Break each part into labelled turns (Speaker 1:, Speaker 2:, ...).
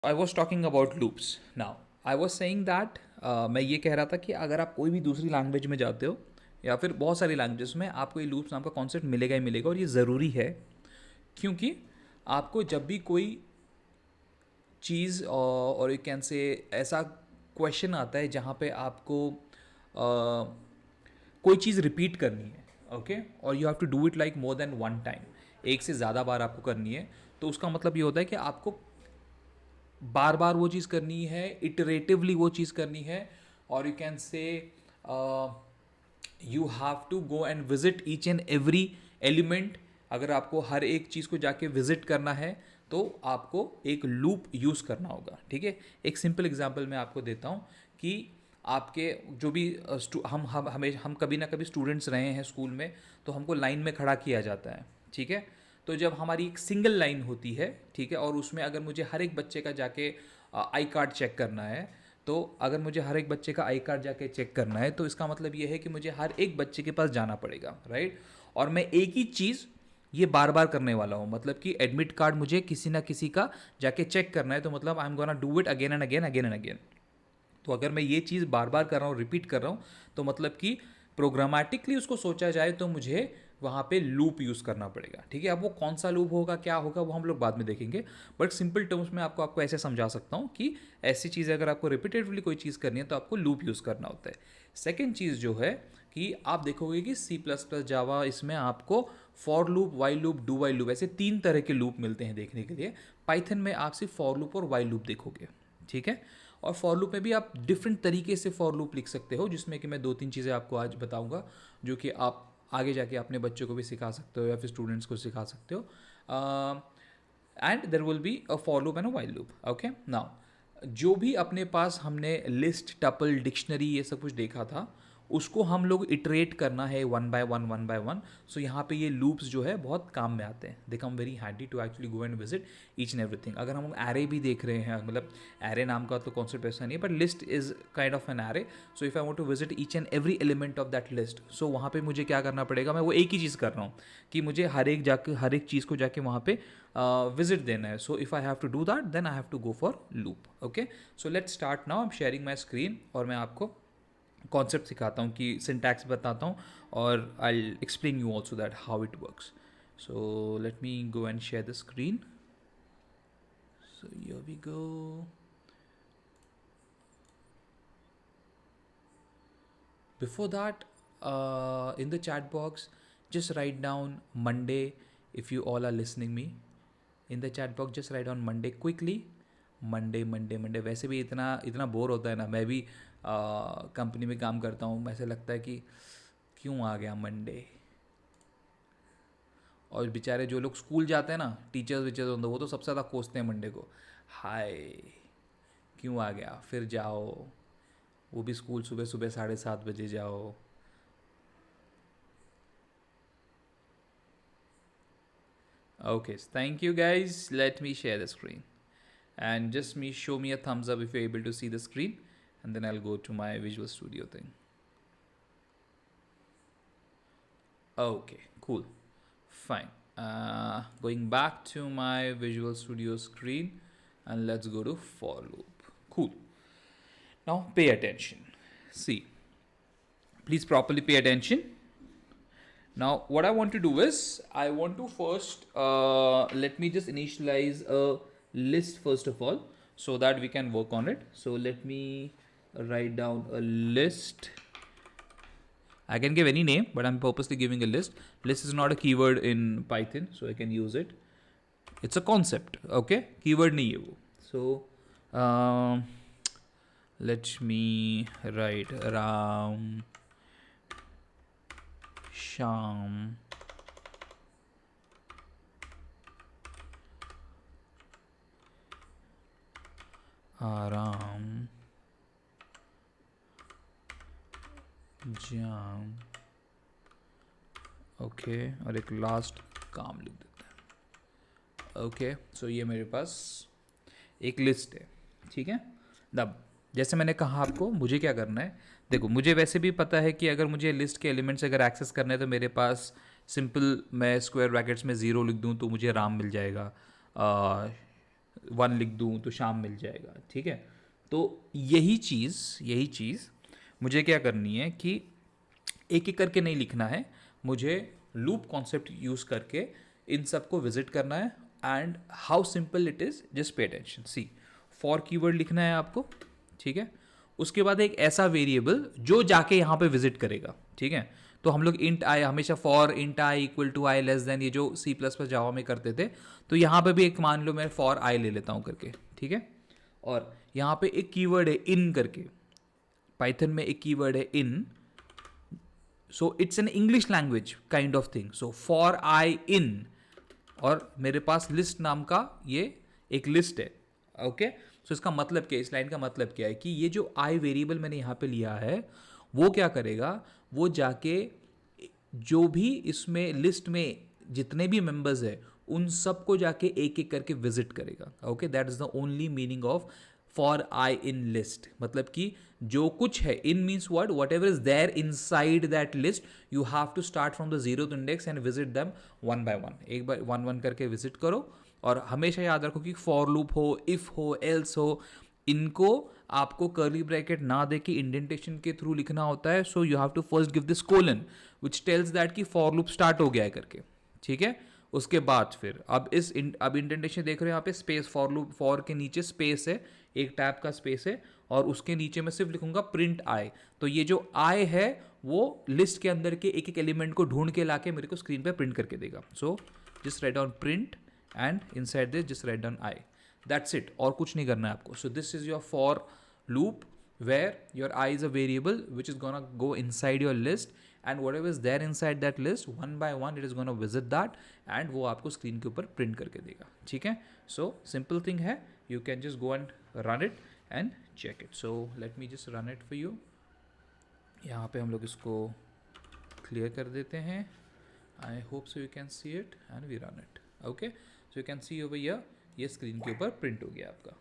Speaker 1: I was talking about loops now. I was saying that मैं ये कह रहा था कि अगर आप कोई भी दूसरी लैंग्वेज में जाते हो या फिर बहुत सारी लैंग्वेजेस में, आपको ये लूप्स नाम का कॉन्सेप्ट मिलेगा ही मिलेगा, और ये ज़रूरी है क्योंकि आपको जब भी कोई चीज़ और यू कैन से ऐसा क्वेश्चन आता है जहाँ पे आपको कोई चीज़ रिपीट करनी है, ओके, और you have to do it like more than one time, एक से ज़्यादा बार आपको करनी है, तो उसका मतलब ये होता है कि आपको बार बार वो चीज़ करनी है, इटरेटिवली वो चीज़ करनी है, और you can say you have to go and visit each and every element. अगर आपको हर एक चीज़ को जाके विजिट करना है तो आपको एक लूप यूज़ करना होगा, ठीक है। एक सिंपल एग्जांपल मैं आपको देता हूँ कि आपके जो भी हम कभी ना कभी स्टूडेंट्स रहे हैं स्कूल में, तो हमको लाइन में खड़ा किया जाता है, ठीक है। तो जब हमारी एक सिंगल लाइन होती है, ठीक है, और उसमें अगर मुझे हर एक बच्चे का जाके आई कार्ड चेक करना है, तो अगर मुझे हर एक बच्चे का आई कार्ड जाके चेक करना है तो इसका मतलब ये है कि मुझे हर एक बच्चे के पास जाना पड़ेगा, राइट। और मैं एक ही चीज़ ये बार बार करने वाला हूँ, मतलब कि एडमिट कार्ड मुझे किसी ना किसी का जाके चेक करना है, तो मतलब I am gonna do it again and again again and again. तो अगर मैं ये चीज़ बार बार कर रहा हूँ, रिपीट कर रहा हूँ, तो मतलब कि प्रोग्रामेटिकली उसको सोचा जाए तो मुझे वहाँ पे लूप यूज़ करना पड़ेगा, ठीक है। अब वो कौन सा लूप होगा, क्या होगा, वो हम लोग बाद में देखेंगे, बट सिंपल टर्म्स में आपको आपको ऐसे समझा सकता हूँ कि ऐसी चीज़ अगर आपको रिपीटेडली कोई चीज़ करनी है तो आपको लूप यूज़ करना होता है। सेकेंड चीज़ जो है कि आप देखोगे कि सी प्लस प्लस जावा, इसमें आपको for loop, while loop, do while loop, ऐसे तीन तरह के लूप मिलते हैं देखने के लिए। पाइथन में आप सिर्फ फॉर लूप और वाइल लूप देखोगे, ठीक है। और फॉर लूप में भी आप डिफरेंट तरीके से फॉर लूप लिख सकते हो, जिसमें कि मैं दो तीन चीज़ें आपको आज बताऊंगा, जो कि आप आगे जाके अपने बच्चों को भी सिखा सकते हो या फिर स्टूडेंट्स को सिखा सकते हो। And there will be a for loop and a while loop, okay. Now जो भी अपने पास हमने लिस्ट, टपल, डिक्शनरी ये सब कुछ देखा था, उसको हम लोग इटरेट करना है one by one, one by one. So यहाँ पे ये लूप्स जो है बहुत काम में आते हैं, they come very handy to actually go and visit each and everything. अगर हम एरे भी देख रहे हैं, मतलब एरे नाम का तो कॉन्सेप्ट ऐसा नहीं है, but list is kind of an array. So if I want to visit each and every element of that list, so वहाँ पे मुझे क्या करना पड़ेगा, मैं वो एक ही चीज़ कर रहा हूँ कि मुझे हर एक चीज़ को जाके वहाँ पे विजिट देना है। So if I have to do that, then I have to go for loop, okay. So let's start now. I am sharing my screen और मैं आपको कॉन्सेप्ट सिखाता हूँ, कि सिंटैक्स बताता हूँ, और I explain you also that how it works. So let me go and share the screen. So here we go. Before that, in the chat box, just write down Monday. If you all are listening me in the chat box, just write down Monday quickly. Monday Monday Monday, वैसे भी इतना इतना bore होता है ना, मैं भी company में काम करता हूँ, ऐसे लगता है कि क्यों आ गया मंडे। और बेचारे जो लोग स्कूल जाते हैं ना, टीचर्स वीचर्स होते हैं, वो तो सबसे ज़्यादा कोसते हैं मंडे को। हाय, क्यों आ गया, फिर जाओ, वो भी स्कूल सुबह सुबह 7:30 बजे जाओ। Okay, thank you guys. Let me share the screen and just me show me a thumbs up if you're able to see the screen, and then I'll go to my Visual Studio thing. Okay, cool, fine. Going back to my Visual Studio screen, and let's go to for loop. Cool. Now pay attention. See, please properly pay attention. Now what I want to do is I want to first let me just initialize a list first of all, so that we can work on it. So let me write down a list. I can give any name, but I'm purposely giving a list. List is not a keyword in Python, so I can use it. It's a concept, okay? Keyword nahi hai wo. So let me write Ram Sham आराम जाम, okay, और एक last काम लिख देते हैं, okay. So ये मेरे पास एक लिस्ट है, ठीक है। अब जैसे मैंने कहा आपको मुझे क्या करना है, देखो मुझे वैसे भी पता है कि अगर मुझे लिस्ट के एलिमेंट्स अगर एक्सेस करने हैं तो मेरे पास सिंपल मैं स्क्वायर ब्रैकेट्स में ज़ीरो लिख दूँ तो मुझे राम मिल जाएगा, 1 लिख दूँ तो शाम मिल जाएगा, ठीक है। तो यही चीज़ मुझे क्या करनी है कि एक एक करके नहीं लिखना है, मुझे लूप कॉन्सेप्ट यूज़ करके इन सबको विजिट करना है। And how simple it is, just pay attention, see for keyword लिखना है आपको, ठीक है। उसके बाद एक ऐसा वेरिएबल जो जाके यहाँ पे विजिट करेगा, ठीक है। तो हम लोग इंट आई, हमेशा for int i equal to i less than, ये जो सी प्लस प्लस जावा में करते थे, तो यहाँ पे भी एक मान लो मैं फॉर आई ले लेता हूँ करके, ठीक है। और यहाँ पे एक कीवर्ड है इन करके, पाइथन में एक कीवर्ड है in, so it's an English language kind of thing. So for I in, और मेरे पास लिस्ट नाम का ये एक लिस्ट है, ओके। सो इसका मतलब क्या है, इस लाइन का मतलब क्या है कि ये जो आई वेरिएबल मैंने यहाँ पे लिया है वो क्या करेगा, वो जाके जो भी इसमें लिस्ट में जितने भी मेंबर्स है उन सबको जाके एक एक करके विजिट करेगा, okay. That is the only meaning of for I in list. मतलब कि जो कुछ है, in means word whatever is there inside that list, you have to start from the zero index and visit them one by one, एक बार one one करके visit करो। और हमेशा याद रखो कि फॉर लूप हो, इफ हो, एल्स हो, इनको आपको कर्ली ब्रैकेट ना दे के इंडेंटेशन के थ्रू लिखना होता है। So you have to first give this colon which tells that कि फॉर लूप स्टार्ट हो गया है करके, ठीक है। उसके बाद फिर अब अब इंडेंटेशन देख रहे हो यहाँ पे स्पेस, फॉर लूप, फॉर के नीचे स्पेस है, एक टैब का स्पेस है, और उसके नीचे मैं सिर्फ लिखूंगा प्रिंट आई। तो ये जो आई है वो लिस्ट के अंदर के एक एक एलिमेंट को ढूंढ के लाके मेरे को स्क्रीन पे प्रिंट करके देगा। So just write down print and inside this just write down I, that's it, और कुछ नहीं करना है आपको। सो this is your for loop where your I is a variable which is gonna go inside your list, and whatever is there inside that list, one by one it is gonna visit that, and वो आपको screen के ऊपर print करके देगा, ठीक है। So simple thing है, you can just go and run it and check it. So let me just run it for you. यहाँ पे हम लोग इसको क्लियर कर देते हैं। I hope so you can see it and we run it, okay. So you can see over here, ये screen के ऊपर प्रिंट हो गया आपका,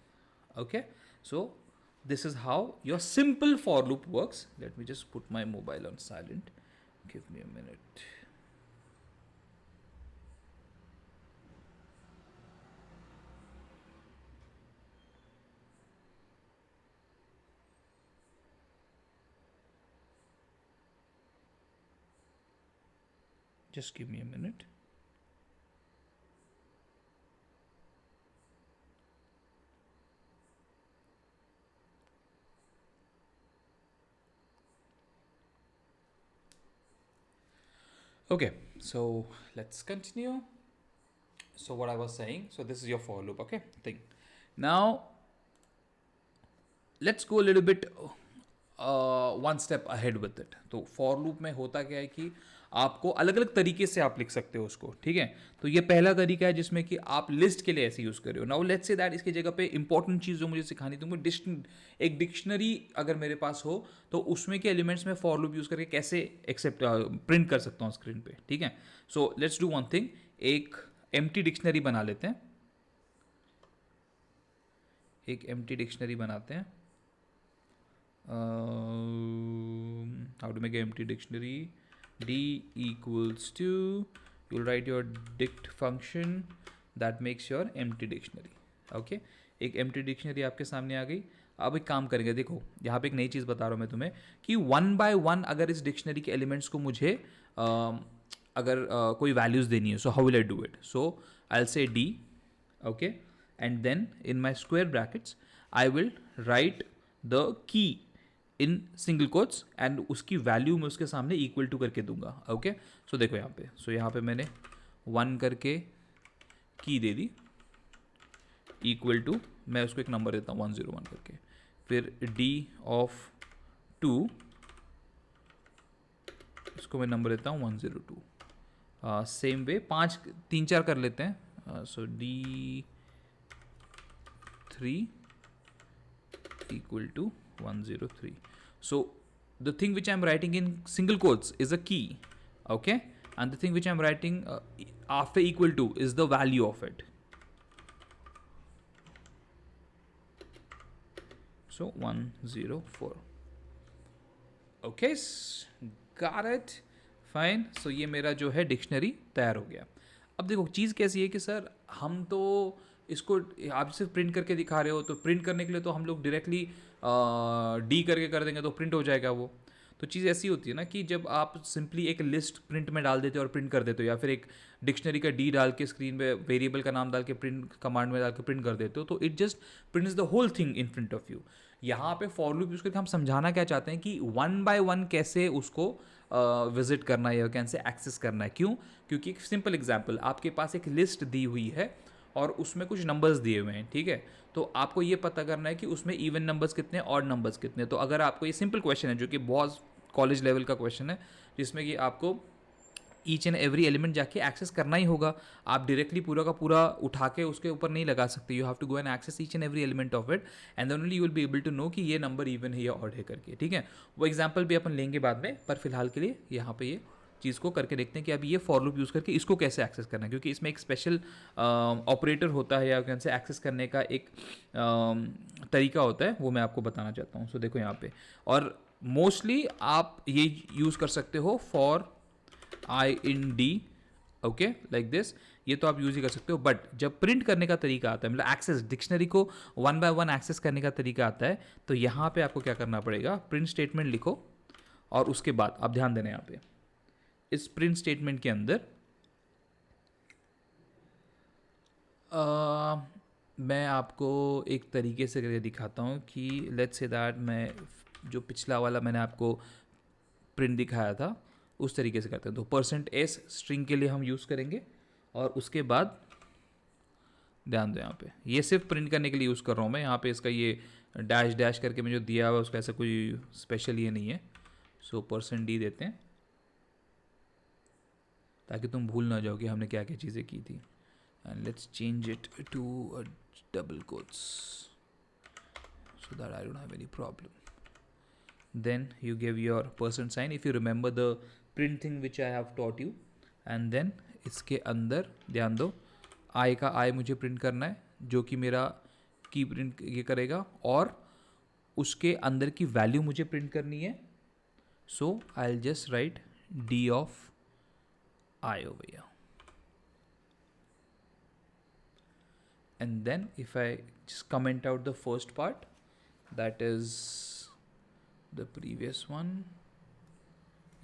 Speaker 1: okay. So this is how your simple for loop works. Let me just put my mobile on silent. Give me a minute. Just give me a minute. Okay, so let's continue. So what I was saying, so this is your for loop, okay, thing. Now let's go a little bit one step ahead with it. तो for loop में होता क्या है कि आपको अलग अलग तरीके से आप लिख सकते हो उसको, ठीक है। तो ये पहला तरीका है जिसमें कि आप लिस्ट के लिए ऐसे यूज़ कर रहे हो। नाउ लेट्स से दैट इसकी जगह पे इंपॉर्टेंट चीज़ जो मुझे सिखानी थी, मुझे एक डिक्शनरी अगर मेरे पास हो तो उसमें के एलिमेंट्स में फॉर लूप यूज़ करके कैसे एक्सेप्ट प्रिंट कर सकता हूँ स्क्रीन पे, ठीक है। So let's do one thing, एक एम्प्टी डिक्शनरी बना लेते हैं, एक एम्प्टी डिक्शनरी बनाते हैं। How to make an empty dictionary? D equals to, you'll write your dict function that makes your empty dictionary, okay। एक empty dictionary आपके सामने आ गई। अब एक काम करेंगे, देखो यहाँ पे एक नई चीज़ बता रहा हूँ मैं तुम्हें कि वन बाय वन अगर इस डिक्शनरी के एलिमेंट्स को मुझे अगर कोई वैल्यूज़ देनी है, so how will I do it. So I will say D, okay, and then in my square brackets I will write the key in single quotes and उसकी वैल्यू मैं उसके सामने इक्वल टू करके दूंगा, okay. सो देखो यहाँ पे, सो यहाँ पे मैंने 1 करके की दे दी, इक्वल टू मैं उसको एक नंबर देता हूँ 101 करके, फिर d ऑफ 2 इसको मैं नंबर देता हूँ 102। सेम वे 5 3 4 कर लेते हैं। सो d3 equal to 103. So the thing which I'm writing in single quotes is a key, okay, and the thing which I'm writing after equal to is the value of it. So 104. Okay, got it, fine. So ये मेरा जो है dictionary तैयार हो गया। अब देखो चीज़ कैसी है कि सर हम तो इसको आप सिर्फ प्रिंट करके दिखा रहे हो, तो प्रिंट करने के लिए तो हम लोग डायरेक्टली डी करके कर देंगे तो प्रिंट हो जाएगा वो। तो चीज़ ऐसी होती है ना कि जब आप सिंपली एक लिस्ट प्रिंट में डाल देते हो और प्रिंट कर देते हो, या फिर एक डिक्शनरी का डी डाल के स्क्रीन पे वेरिएबल का नाम डाल के प्रिंट कमांड में डाल के प्रिंट कर देते हो, तो it just prints the whole thing in front of you. यहाँ पे फॉर लूप यूज़ करके हम समझाना क्या चाहते हैं कि वन बाय वन कैसे उसको विजिट करना है या कैसे एक्सेस करना है। क्यों? क्योंकि एक सिंपल एग्जांपल, आपके पास एक लिस्ट दी हुई है और उसमें कुछ नंबर्स दिए हुए हैं, ठीक है। तो आपको ये पता करना है कि उसमें इवन नंबर्स कितने, ऑड नंबर्स कितने। तो अगर आपको ये सिंपल क्वेश्चन है, जो कि बहुत कॉलेज लेवल का क्वेश्चन है, जिसमें कि आपको ईच एंड एवरी एलिमेंट जाके एक्सेस करना ही होगा। आप डायरेक्टली पूरा का पूरा उठा के उसके ऊपर नहीं लगा सकते। You have to go and access each and every element of it, and then only you will be able to know कि ये नंबर इवन है या ऑड है करके, ठीक है। वो एग्जाम्पल भी अपन लेंगे बाद में, पर फिलहाल के लिए यहाँ पे ये चीज़ को करके देखते हैं कि अभी ये फॉर लूप यूज़ करके इसको कैसे एक्सेस करना है, क्योंकि इसमें एक स्पेशल ऑपरेटर होता है या कैसे एक्सेस करने का एक तरीका होता है, वो मैं आपको बताना चाहता हूँ। सो देखो यहाँ पे, और मोस्टली आप ये यूज़ कर सकते हो for I in D, okay, like this. ये तो आप यूज़ ही कर सकते हो, बट जब प्रिंट करने का तरीका आता है, मतलब एक्सेस, डिक्शनरी को वन बाय वन एक्सेस करने का तरीका आता है, तो यहाँ पे आपको क्या करना पड़ेगा, प्रिंट स्टेटमेंट लिखो, और उसके बाद आप ध्यान देना यहाँ पे, इस प्रिंट स्टेटमेंट के अंदर मैं आपको एक तरीके से करके दिखाता हूँ कि लेट्स से दैट मैं जो पिछला वाला मैंने आपको प्रिंट दिखाया था उस तरीके से करते हैं। तो %s स्ट्रिंग के लिए हम यूज़ करेंगे, और उसके बाद ध्यान दो यहाँ पे, ये सिर्फ प्रिंट करने के लिए यूज़ कर रहा हूँ मैं। यहाँ पे इसका ये डैश डैश करके मैं जो दिया हुआ है उसका ऐसा कोई स्पेशल ये नहीं है। सो %d देते हैं ताकि तुम भूल ना जाओ कि हमने क्या क्या चीज़ें की थी। And let's change it to double quotes so that I don't have any problem. Then you give your %sign if you remember the print thing which I have taught you, and then इसके अंदर ध्यान दो, आई का आई मुझे print करना है, जो कि मेरा की प्रिंट ये करेगा, और उसके अंदर की वैल्यू मुझे प्रिंट करनी है। So I will just write D of I over here, and then if I just comment out the first part, that is the previous one,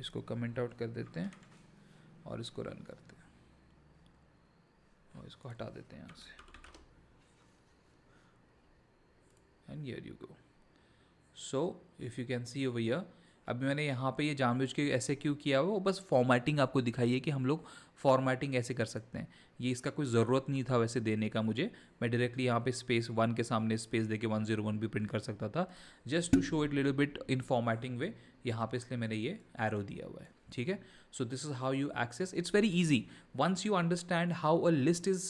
Speaker 1: इसको कमेंट आउट कर देते हैं और इसको रन करते हैं और इसको हटा देते हैं यहाँ से, and here you go. So if you can see over here, अभी मैंने यहाँ पे ये जानबूझ के ऐसे क्यों किया हुआ, वो बस फॉर्मेटिंग आपको दिखाई है कि हम लोग फॉर्मेटिंग ऐसे कर सकते हैं। ये इसका कोई ज़रूरत नहीं था वैसे देने का मुझे, मैं डायरेक्टली यहाँ पे स्पेस 1 के सामने स्पेस देके 101 भी प्रिंट कर सकता था, just to show it little bit in formatting way यहाँ पे, इसलिए मैंने ये एरो दिया हुआ है, ठीक है। So this is how you access, it's very easy once you understand how a list is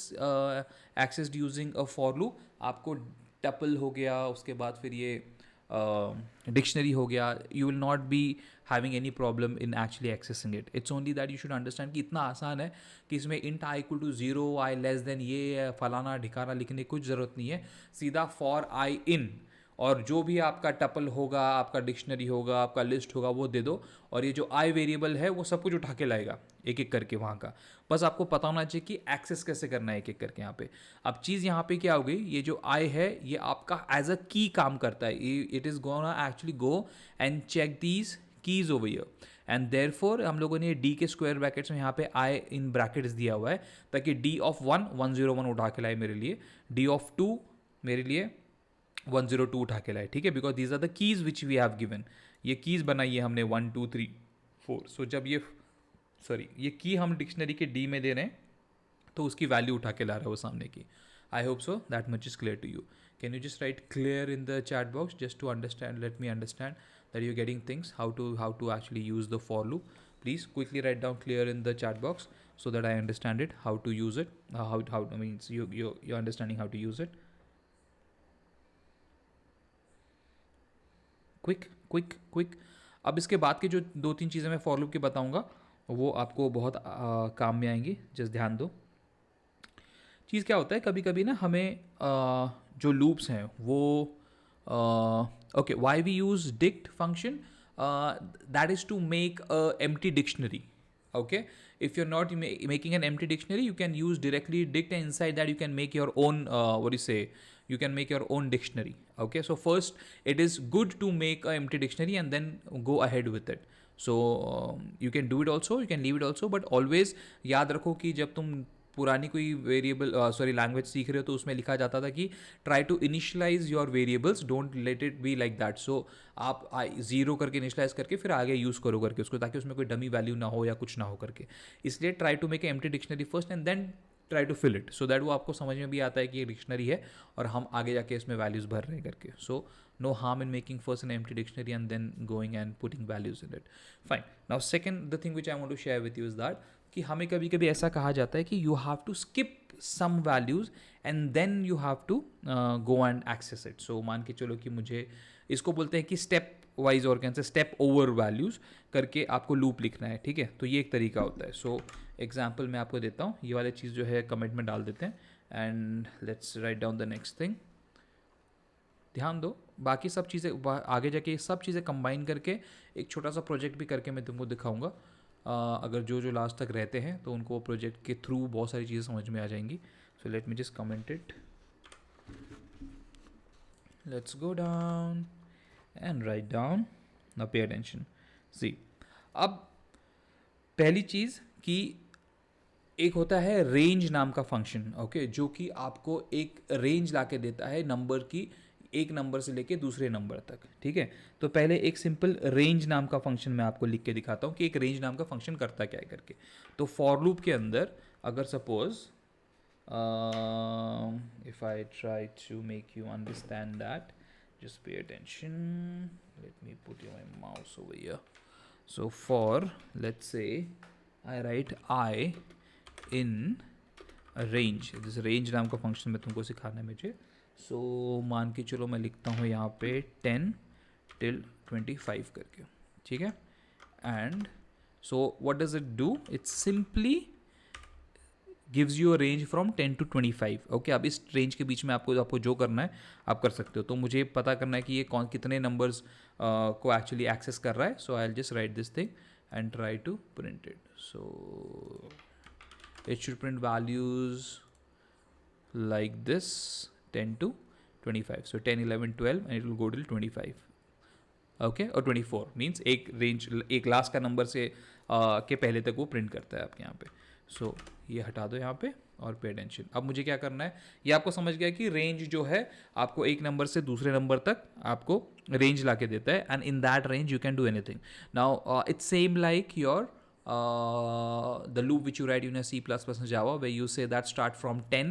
Speaker 1: accessed using a for loop. आपको टपल हो गया, उसके बाद फिर ये डिक्शनरी हो गया, you will not be having any problem in actually accessing it. It's only that you should understand कि इतना आसान है कि इसमें int i equal to 0, i less than ये फलाना ढिकाना लिखने की कुछ ज़रूरत नहीं है। सीधा फॉर आई इन, और जो भी आपका टपल होगा, आपका डिक्शनरी होगा, आपका लिस्ट होगा, वो दे दो, और ये जो आई वेरिएबल है वो सब कुछ उठा के लाएगा एक एक करके वहाँ का। बस आपको पता होना चाहिए कि एक्सेस कैसे करना है एक एक करके यहाँ पे। अब चीज़ यहाँ पे क्या हो गई, ये जो आई है ये आपका एज अ की काम करता है, it is gonna actually go and check these keys over here, and therefore हम लोगों ने डी के स्क्वायर ब्रैकेट्स में यहाँ पे आई इन ब्रैकेट्स दिया हुआ है, ताकि डी ऑफ 1 101 उठा के लाए मेरे लिए, डी ऑफ 2 मेरे लिए 102 उठा के लाए, ठीक है, because these are the keys which we have given. ये कीज़ बनाई है हमने 1 2 3 4। सो जब ये की हम डिक्शनरी के डी में दे रहे हैं तो उसकी वैल्यू उठा के ला रहा है वो सामने की। I hope so that much is clear to you. Can you just write clear in the chat box just to understand, let me understand that you're getting things, how to actually use the for loop. Please quickly write down clear in the chat box so that I understand it, how to use it, how I mean you're understanding how to use it. Quick. अब इसके बाद की जो 2-3 चीज़ें मैं for loop की बताऊंगा वो आपको बहुत काम में आएंगी, जस्ट ध्यान दो। चीज़ क्या होता है, कभी कभी ना हमें जो लूप्स हैं वो okay, why we use dict function, that is to make a empty dictionary, Okay, if you're not making an empty dictionary, you can use directly dict, and inside that you can make your own what do you say, you can make your own dictionary. Okay, so first it is good to make a empty dictionary and then go ahead with it. So you can do it also, you can leave it also, but always याद रखो कि जब तुम पुरानी कोई variable sorry language सीख रहे हो तो उसमें लिखा जाता था कि try to initialise your variables, don't let it be like that. So आप जीरो करके इनिशलाइज करके फिर आगे यूज़ करो करके उसको, ताकि उसमें कोई डमी वैल्यू ना हो या कुछ ना हो करके. इसलिए try to make a empty dictionary first and then try to fill it, so that वो आपको समझ में भी आता है कि ये डिक्शनरी है और हम आगे जाके इसमें वैल्यूज़ भर रहे हैं करके. सो no harm in making first an empty dictionary and then going and putting values in it. Fine. Now second, the thing which I want to share with you is that कि हमें कभी कभी ऐसा कहा जाता है कि you have to skip some values and then you have to go and access it. So मान के चलो कि मुझे इसको बोलते हैं कि स्टेप वाइज और कैसे स्टेप ओवर वैल्यूज़ करके आपको लूप लिखना है. ठीक है, तो ये एक तरीका होता है. सो एग्जाम्पल मैं आपको देता हूँ, ये वाली चीज़ जो है कमेंट में डाल देते हैं and let's write down the next thing. ध्यान दो, बाकी सब चीज़ें आगे जाके सब चीज़ें कंबाइन करके एक छोटा सा प्रोजेक्ट भी करके मैं तुमको दिखाऊंगा. अगर जो लास्ट तक रहते हैं तो उनको प्रोजेक्ट के थ्रू बहुत सारी चीज़ें समझ में आ जाएंगी. So let me just comment it. Let's go down and write down. Now pay attention. See, अब पहली चीज़ कि एक होता है रेंज नाम का फंक्शन. ओके, जो कि आपको एक रेंज ला के देता है नंबर की, एक नंबर से लेके दूसरे नंबर तक. ठीक है, तो पहले एक सिंपल रेंज नाम का फंक्शन मैं आपको लिख के दिखाता हूँ कि एक रेंज नाम का फंक्शन करता क्या है करके. तो फॉर लूप के अंदर अगर suppose if I try to make you understand that, just pay attention, let me put you my mouse over here. So for let's say I write i in range, this range नाम का function मैं तुमको सिखाना है मुझे. सो मान के चलो मैं लिखता हूँ यहाँ पे 10 till 25 करके. ठीक है, and so what does it do, it's simply gives you a range from 10 to 25. Okay, अब इस रेंज के बीच में आपको जो करना है आप कर सकते हो. तो मुझे पता करना है कि ये कितने नंबर्स को एक्चुअली एक्सेस कर रहा है. So I will just write this thing and try to print it. So it should print values like this, 10 to 25. So 10, 11, 12 and it will go till 25. Okay, और 24 मीन्स एक range, एक last का number से के पहले तक वो print करता है आपके यहाँ पे. सो ये हटा दो यहाँ पे और पे अटेंशन. अब मुझे क्या करना है, ये आपको समझ गया कि रेंज जो है आपको एक नंबर से दूसरे नंबर तक आपको रेंज ला के देता है and in that range you can do anything. Now it's same like your the loop which you write in a C++ and Java, where you say that start from 10,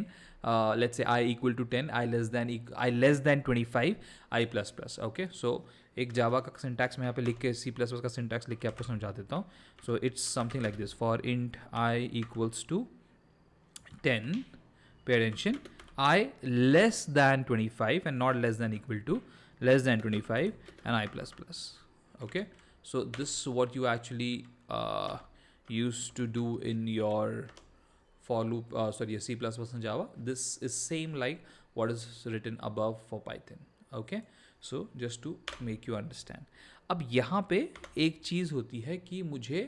Speaker 1: let's say I equal to 10, I less than 25, I plus plus. Okay, so एक जावा का syntax मैं यहाँ पे लिख के C++ का syntax लिख के आपको समझा देता हूँ. So it's something like this, for int I equals to 10, pay attention, I less than 25 and not less than equal to less than 25 and I plus plus. Okay, so this is what you actually used to do in your for loop, C++ and Java. This is same like what is written above for Python. Okay, so just to make you understand. अब यहाँ पे एक चीज़ होती है कि मुझे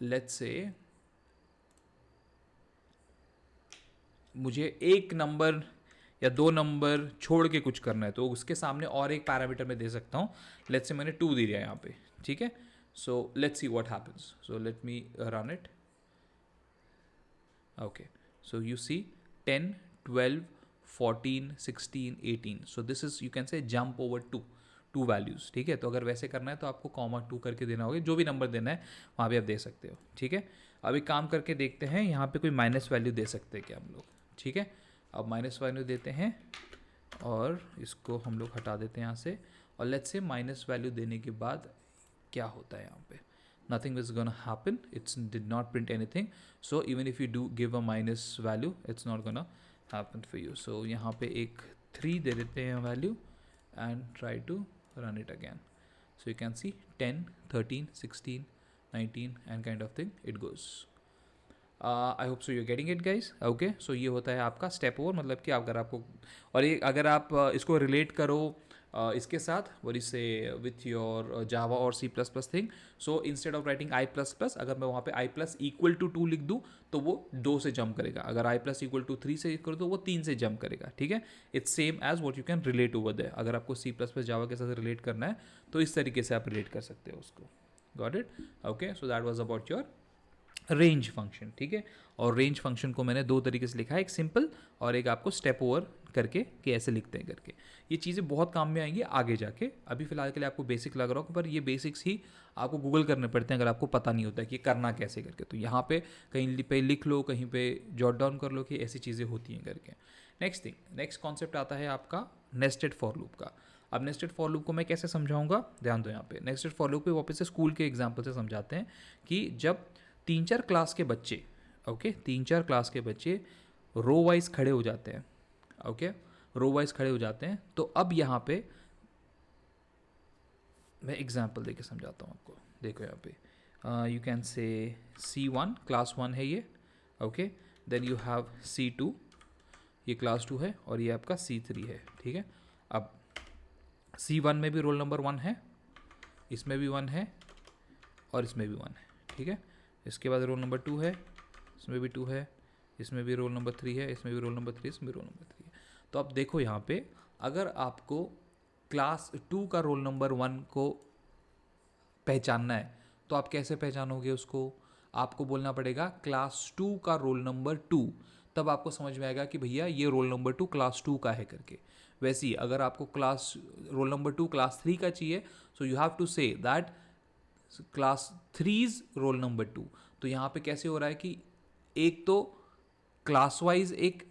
Speaker 1: let's say मुझे एक नंबर या दो नंबर छोड़ के कुछ करना है, तो उसके सामने और एक पैरामीटर मैं दे सकता हूँ. लेट्स से मैंने 2 दे दिया यहाँ पे. ठीक है, so let's see what happens. So let me run it. Okay, so you see 10, 12, 14, 16, 18. So this is, you can say jump over two values. ठीक है, तो अगर वैसे करना है तो आपको कॉमा 2 करके देना होगा. जो भी नंबर देना है वहाँ पे आप दे सकते हो. ठीक है, अब एक काम करके देखते हैं, यहाँ पे कोई माइनस वैल्यू दे सकते हैं क्या हम लोग. ठीक है, अब माइनस वैल्यू देते हैं और इसको हम लोग हटा देते हैं यहाँ से. और लेट्स से माइनस वैल्यू देने के बाद क्या होता है यहाँ पे, nothing is gonna happen, it did not print anything. So even if you do give a minus value, it's not gonna happen for you. So यहाँ पे एक 3 दे देते हैं value and try to run it again. So you can see 10, 13, 16, 19 and kind of thing it goes. I hope so you getting it guys. Okay, so ये होता है आपका step over. मतलब कि अगर आपको, और ये अगर आप इसको रिलेट करो इसके साथ what you say with your Java और C++ thing, so instead of writing I++, अगर मैं वहाँ पे I प्लस इक्वल टू 2 लिख दूँ तो वो 2 से जंप करेगा, अगर I प्लस इक्वल टू 3 से कर दो वो 3 से जंप करेगा, ठीक है. It's same as what you can relate over there. अगर आपको C++ जावा के साथ रिलेट करना है तो इस तरीके से आप रिलेट कर सकते हो उसको. Got it. Okay, so that was about your range function, ठीक है. और रेंज फंक्शन को मैंने 2 तरीके से लिखा है, एक सिंपल और एक आपको स्टेप ओवर करके कि ऐसे लिखते हैं करके. ये चीज़ें बहुत काम में आएंगी आगे जाके. अभी फिलहाल के लिए आपको बेसिक लग रहा हो, पर ये बेसिक्स ही आपको गूगल करने पड़ते हैं अगर आपको पता नहीं होता है कि करना कैसे करके. तो यहाँ पे कहीं पे लिख लो, कहीं पे जॉट डाउन कर लो कि ऐसी चीज़ें होती हैं करके. नेक्स्ट कॉन्सेप्ट आता है आपका नेस्टेड फॉर लूप का. अब नेस्टेड फॉर लूप को मैं कैसे समझाऊंगा, ध्यान दो यहाँ पे. नेस्टेड फॉर लूप पे वापस से स्कूल के एग्जाम्पल से समझाते हैं कि जब 3-4 क्लास के बच्चे, ओके, 3-4 क्लास के बच्चे रो वाइज खड़े हो जाते हैं, ओके, रो वाइज खड़े हो जाते हैं, तो अब यहाँ पे मैं एग्जाम्पल देके समझाता हूँ आपको. देखो यहाँ पे यू कैन से C1 क्लास 1 है ये, okay, then you have C2 ये क्लास 2 है, और ये आपका C3 है, ठीक है. अब C1 में भी रोल नंबर 1 है, इसमें भी 1 है, और इसमें भी 1 है, ठीक है. इसके बाद रोल नंबर 2 है, इसमें भी 2 है, इसमें भी रोल नंबर 3 है, इसमें भी रोल नंबर 3, इसमें भी रोल नंबर 3 है. तो अब देखो यहाँ पे अगर आपको क्लास 2 का रोल नंबर 1 को पहचानना है तो आप कैसे पहचानोगे उसको. आपको बोलना पड़ेगा क्लास 2 का रोल नंबर 2, तब आपको समझ में आएगा कि भैया ये रोल नंबर 2 क्लास 2 का है करके. वैसे ही अगर आपको क्लास रोल नंबर 2 क्लास 3 का चाहिए, so you have to say that class 3 roll number 2. तो यहाँ पे कैसे हो रहा है कि एक तो क्लास वाइज एक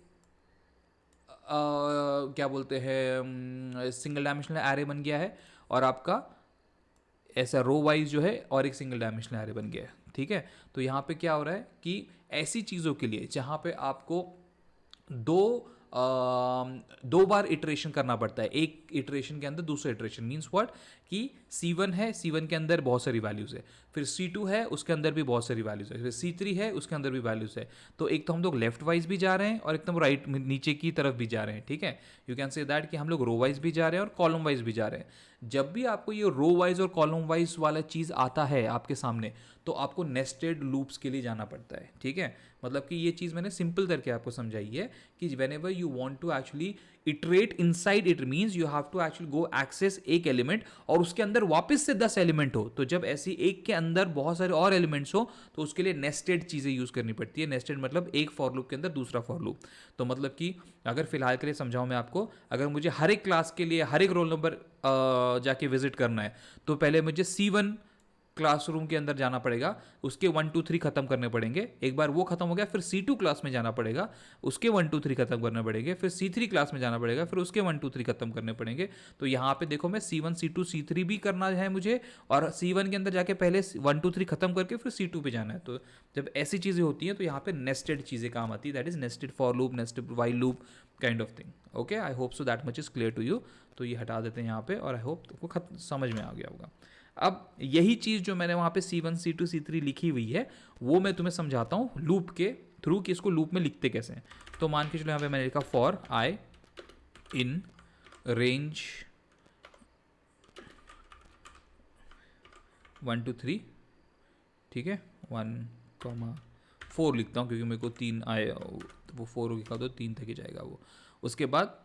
Speaker 1: क्या बोलते हैं सिंगल डायमेंशनल एरे बन गया है, और आपका ऐसा रो वाइज जो है और एक सिंगल डायमेंशनल एरे बन गया है, ठीक है. तो यहाँ पे क्या हो रहा है कि ऐसी चीज़ों के लिए जहाँ पे आपको दो बार इटरेशन करना पड़ता है, एक इटरेशन के अंदर दूसरा इटरेशन, मीन्स व्हाट कि C1 है, C1 के अंदर बहुत सारी वैल्यूज़ है, फिर C2 है उसके अंदर भी बहुत सारी वैल्यूज़ है, फिर C3 है उसके अंदर भी वैल्यूज़ है. तो एक तो हम लोग लेफ्ट वाइज भी जा रहे हैं और एकदम राइट नीचे की तरफ भी जा रहे हैं, ठीक है. यू कैन से दैट कि हम लोग रो वाइज भी जा रहे हैं और कॉलम वाइज भी जा रहे हैं. जब भी आपको ये रो वाइज और कॉलम वाइज वाला चीज़ आता है आपके सामने, तो आपको नेस्टेड लूप्स के लिए जाना पड़ता है, ठीक है. मतलब कि ये चीज़ मैंने सिंपल करके आपको समझाई है कि whenever you want to actually iterate inside it, means you have to actually go access एक एलिमेंट और उसके अंदर वापस से 10 एलिमेंट हो. तो जब ऐसी एक के अंदर बहुत सारे और एलिमेंट्स हो तो उसके लिए नेस्टेड चीज़ें यूज़ करनी पड़ती है. नेस्टेड मतलब एक फॉर लूप के अंदर दूसरा फॉर लूप. तो मतलब कि अगर फिलहाल के लिए समझाऊं मैं आपको, अगर मुझे हर एक क्लास के लिए हर एक रोल नंबर जाके विजिट करना है तो पहले मुझे C1 क्लासरूम के अंदर जाना पड़ेगा, उसके 1 2 3 खत्म करने पड़ेंगे. एक बार वो खत्म हो गया फिर C2 क्लास में जाना पड़ेगा, उसके 1 2 3 खत्म करने पड़ेंगे, फिर C3 क्लास में जाना पड़ेगा, फिर उसके 1 2 3 खत्म करने पड़ेंगे. तो यहाँ पे देखो मैं C1 C2 C3 भी करना है मुझे, और C1 के अंदर जाके पहले 1 2 3 खत्म करके फिर C2 पे जाना है. तो जब ऐसी चीज़ें होती हैं तो यहाँ पे नेस्टेड चीज़ें काम आती है, that is nested for loop, nested while loop kind of thing. Okay, I hope so that much is clear to you. तो ये हटा देते हैं यहाँ पे, और आई होप तुमको समझ में आ गया होगा. अब यही चीज़ जो मैंने वहाँ पे C1 C2 C3 लिखी हुई है वो मैं तुम्हें समझाता हूँ लूप के थ्रू कि इसको लूप में लिखते कैसे हैं. तो मान के चलो यहाँ पे मैंने लिखा फॉर I इन रेंज 1 2 3, ठीक है, 1,4 लिखता हूँ क्योंकि मेरे को 3 आए, वो 4 लिखा तो 3 तक ही जाएगा वो. उसके बाद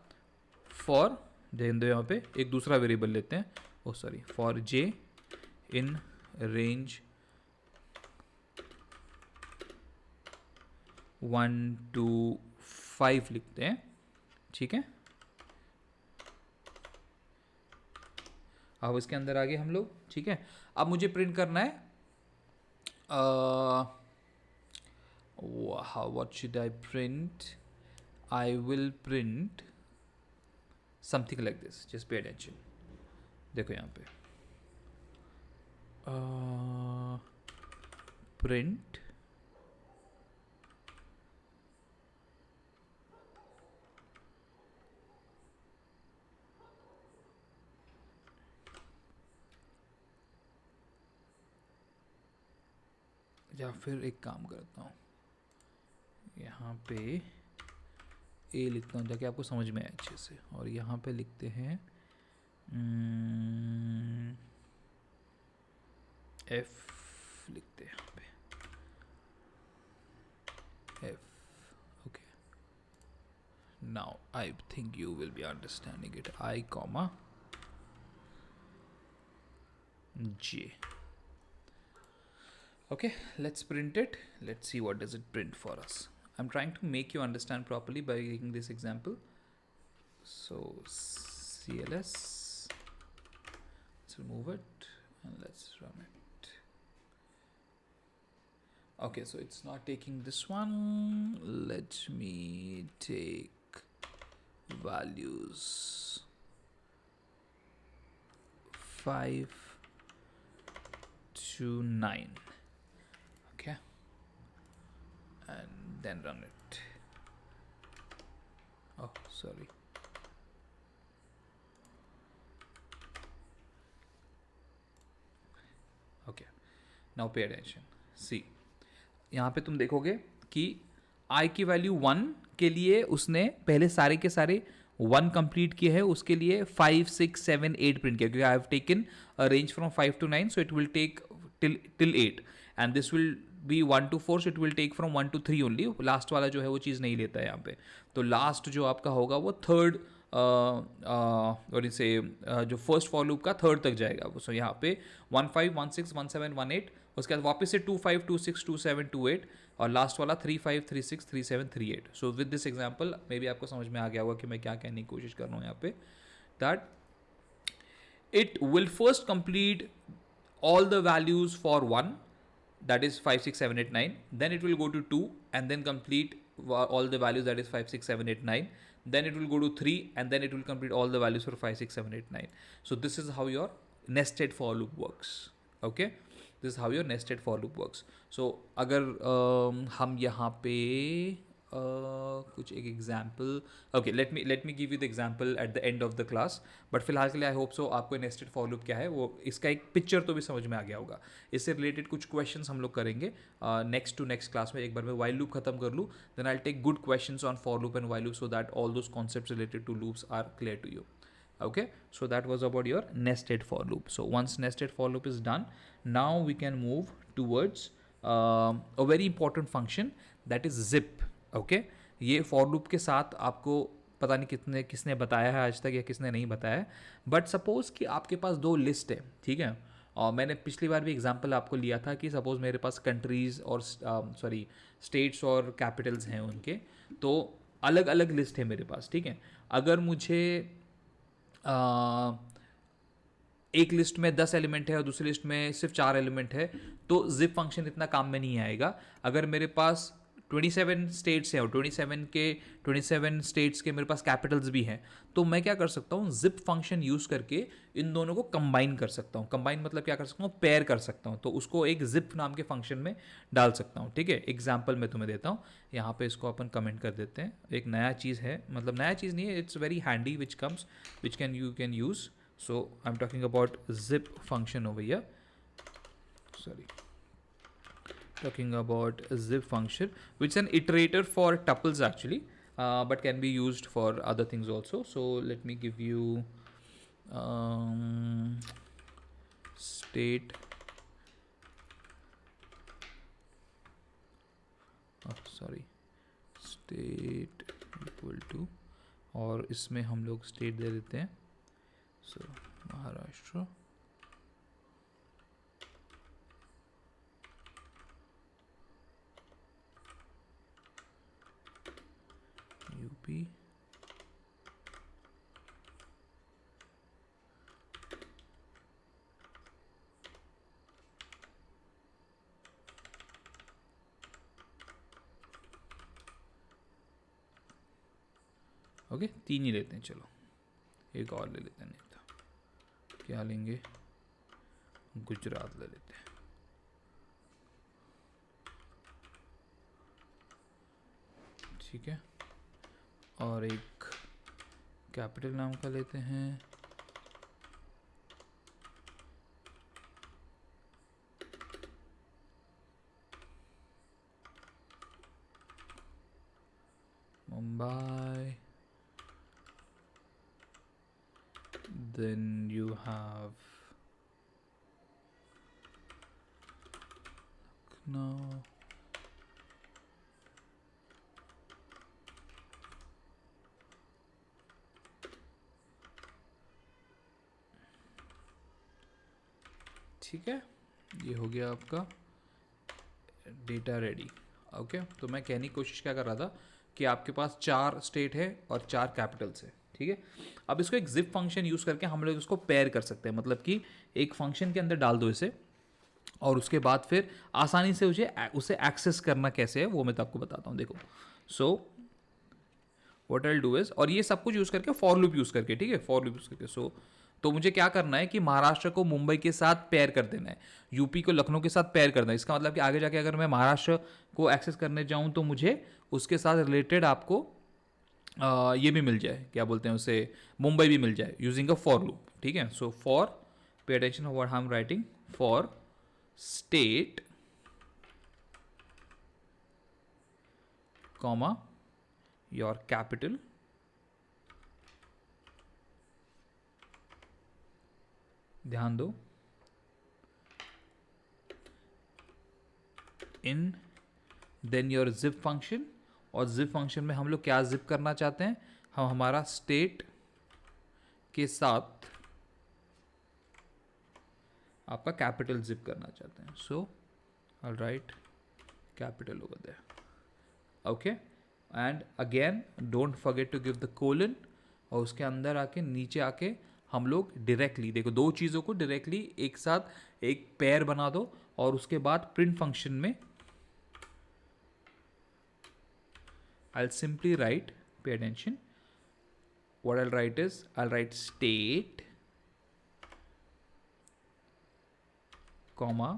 Speaker 1: फॉर ध्यान दो यहाँ पे एक दूसरा वेरिएबल लेते हैं, oh sorry, for j in range 1 2 5 लिखते हैं, ठीक है. अब इसके अंदर आगे हम लोग, ठीक है. अब मुझे प्रिंट करना है what should I print? I will print something like this, just pay attention. देखो यहाँ पे print या फिर एक काम करता हूँ यहाँ पे ए लिखता हूँ ताकि आपको समझ में आए अच्छे से, और यहाँ पे लिखते हैं एफ लिखते हैं यहाँ पे, F. Okay, now I think you will be understanding it. I comma j. Okay, let's print it. Let's see what does it print for us. I'm trying to make you understand properly by taking this example. So cls, let's remove it and let's run it. Okay, so it's not taking this one. Let me take values 5 to 9. Okay, and then run it. Oh, sorry. Okay, now pay attention. See, यहाँ पे तुम देखोगे कि i की value 1 के लिए उसने पहले सारे के सारे 1 कंप्लीट किए हैं, उसके लिए 5 6 7 8 प्रिंट किया, क्योंकि I have taken a range from 5 to 9, so it will take till 8, and this will be 1 to 4, so it will take from 1 to 3 only. Last वाला जो है वो चीज़ नहीं लेता है यहाँ पे. तो लास्ट जो आपका होगा वो थर्ड और इसे जो फर्स्ट फॉर लूप का थर्ड तक जाएगा. सो यहाँ पे 1 5 1 6 1 7 1 8, उसके बाद वापस से 2 5 2 6 2 7 2 8, और लास्ट वाला 3 5 3 6 3 7 3 8. So with this example may be आपको समझ में आ गया होगा कि मैं क्या कहने की कोशिश कर रहा हूँ यहाँ पे. That it will first complete all the values for 1, that is 5 6 7 8 9, then it will go to 2 and then complete all the values, that is 5 6 7 8 9, then it will go to 3 and then it will complete all the values for 5 6 7 8 9. So this is how your nested for loop works. Okay, this is how your nested for loop works. So अगर हम यहाँ पे कुछ एक example, okay let me give you the example at the end of the class, but फिलहाल के लिए आई hope सो आपको नेस्टेड फॉर लूप क्या है वो इसका एक पिक्चर तो भी समझ में आ गया होगा. इससे रिलेटेड कुछ क्वेश्चंस हम लोग करेंगे नेक्स्ट टू नेक्स्ट क्लास में. एक बार मैं वाइल लूप खत्म कर लूँ, then I take good questions on for loop and while loop, so that all those concepts related to loops are clear to you. Okay, so that was about your nested for loop. So once nested for loop is done, now we can move towards a very important function, that is zip. Okay, ये for loop के साथ आपको पता नहीं किसने बताया है आज तक या किसने नहीं बताया है, बट सपोज कि आपके पास दो लिस्ट है, ठीक है. और मैंने पिछली बार भी एग्जांपल आपको लिया था कि सपोज मेरे पास कंट्रीज़ और सॉरी स्टेट्स और कैपिटल्स हैं उनके, तो अलग अलग लिस्ट है मेरे पास, ठीक है. अगर मुझे एक लिस्ट में 10 एलिमेंट है और दूसरी लिस्ट में सिर्फ 4 एलिमेंट है, तो जिप फंक्शन इतना काम में नहीं आएगा. अगर मेरे पास 27 स्टेट्स हैं और 27 स्टेट्स के मेरे पास कैपिटल्स भी हैं, तो मैं क्या कर सकता हूँ, जिप फंक्शन यूज़ करके इन दोनों को कंबाइन कर सकता हूँ. कंबाइन मतलब क्या कर सकता हूँ, पेयर कर सकता हूँ. तो उसको एक जिप नाम के फंक्शन में डाल सकता हूँ, ठीक है. एग्जाम्पल मैं तुम्हें देता हूँ. यहाँ पे इसको अपन कमेंट कर देते हैं. एक नया चीज़ है, मतलब नया चीज़ नहीं है, it's very handy which comes which you can use. So I'm talking about zip function over here. Sorry, talking about a zip function, which is an iterator for tuples actually, but can be used for other things also. So let me give you state. Oh, sorry, state equal to, और इसमें हम लोग state दे देते हैं. So Maharashtra, UP, okay. तीन ही लेते हैं, चलो एक और ले लेते हैं. नहीं था, क्या लेंगे, गुजरात ले लेते हैं. ठीक है, और एक कैपिटल नाम का लेते हैं. Mumbai, then you have now ठीक है, ये हो गया आपका डेटा रेडी। ओके, तो मैं कहने की कोशिश क्या कर रहा था कि आपके पास 4 स्टेट है और 4 कैपिटल्स है, ठीक है। अब इसको एक जिप फंक्शन यूज़ करके हम लोग इसको पेयर कर सकते हैं, मतलब कि एक फंक्शन के अंदर डाल दो इसे, और उसके बाद फिर आसानी से उसे एक्सेस करना कैसे है वो मैं तो आपको बताता हूँ। देखो, so what I will do is, और ये सब कुछ यूज़ करके फॉर लूप यूज़ करके, ठीक है, फॉर लूप यूज़ करके। सो तो मुझे क्या करना है कि महाराष्ट्र को मुंबई के साथ पेयर कर देना है, यूपी को लखनऊ के साथ पेयर करना है। इसका मतलब कि आगे जाके अगर मैं महाराष्ट्र को एक्सेस करने जाऊं तो मुझे उसके साथ रिलेटेड आपको ये भी मिल जाए, क्या बोलते हैं उसे, मुंबई भी मिल जाए यूजिंग अ फॉर लूप, ठीक है। So for, pay attention what I am writing, for state comma your capital ध्यान दो, in then your zip function, और जिप फंक्शन में हम लोग क्या जिप करना चाहते हैं, हम हमारा स्टेट के साथ आपका कैपिटल जिप करना चाहते हैं। So I write capital over there, okay, and again don't forget to give the colon, और उसके अंदर आके नीचे आके हम लोग डायरेक्टली, देखो दो चीज़ों को डायरेक्टली एक साथ एक पेयर बना दो, और उसके बाद प्रिंट फंक्शन में I'll simply write, pay attention, what I'll write is, I'll write state, comma,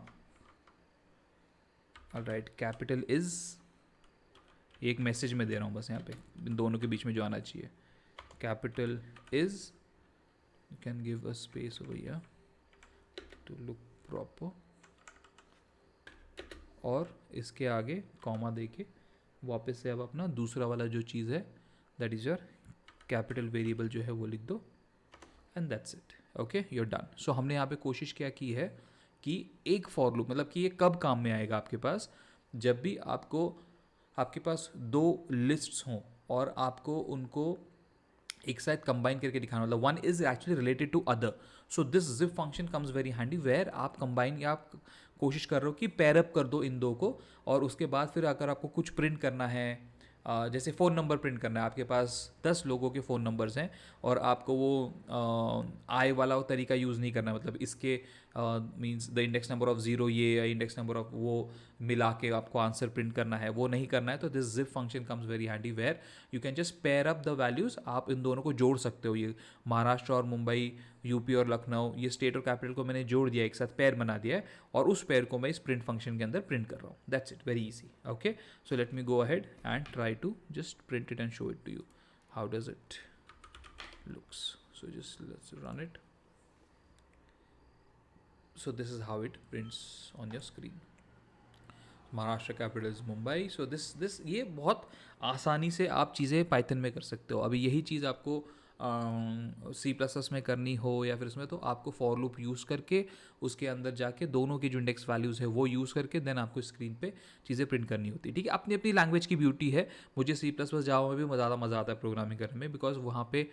Speaker 1: I'll write capital is, एक मैसेज में दे रहा हूँ बस यहाँ पे, इन दोनों के बीच में जो आना चाहिए, capital is, you can give a space over here to look proper, और इसके आगे कॉमा देके वापस से अब अपना दूसरा वाला जो चीज़ है, that is your capital variable जो है वो लिख दो, and that's it, okay, you're done. So हमने यहाँ पे कोशिश क्या की है कि एक फॉर लूप, मतलब कि ये कब काम में आएगा आपके पास, जब भी आपके पास 2 लिस्ट्स हों और आपको उनको एक साथ कंबाइन करके दिखाना, मतलब one is actually related to other. So this zip function comes very handy, where आप कंबाइन या आप कोशिश कर रहे हो कि पेयर अप कर दो इन दो को, और उसके बाद फिर अगर आपको कुछ प्रिंट करना है, जैसे फ़ोन नंबर प्रिंट करना है, आपके पास 10 लोगों के फ़ोन नंबर्स हैं और आपको वो आई वाला तरीका यूज़ नहीं करना है, मतलब इसके means the index number of 0 ये या इंडेक्स नंबर ऑफ वो मिला के आपको आंसर प्रिंट करना है, वो नहीं करना है। तो this zip function comes very handy, where you can just pair up the values, आप इन दोनों को जोड़ सकते हो। ये महाराष्ट्र और मुंबई, यूपी और लखनऊ, ये स्टेट और कैपिटल को मैंने जोड़ दिया, एक साथ पेयर बना दिया है, और उस पेयर को मैं इस प्रिंट फंक्शन के अंदर प्रिंट कर रहा हूँ। That's it, very easy, okay. So let me go ahead and try to just print it and show it to you. How does it looks? So just let's run it. So this is how it prints on your screen. Maharashtra capital is Mumbai. So this ये बहुत आसानी से आप चीज़ें Python में कर सकते हो। अभी यही चीज़ आपको C++ में करनी हो या फिर इसमें, तो आपको फॉर लूप यूज़ करके उसके अंदर जाके दोनों की जो इंडेक्स वैल्यूज़ है वो यूज़ करके देन आपको स्क्रीन पे चीज़ें प्रिंट करनी होती है, ठीक है। अपनी अपनी लैंग्वेज की ब्यूटी है। मुझे C++ जावा में भी ज़्यादा मज़ा आता है प्रोग्रामिंग करने में, बिकॉज वहाँ पे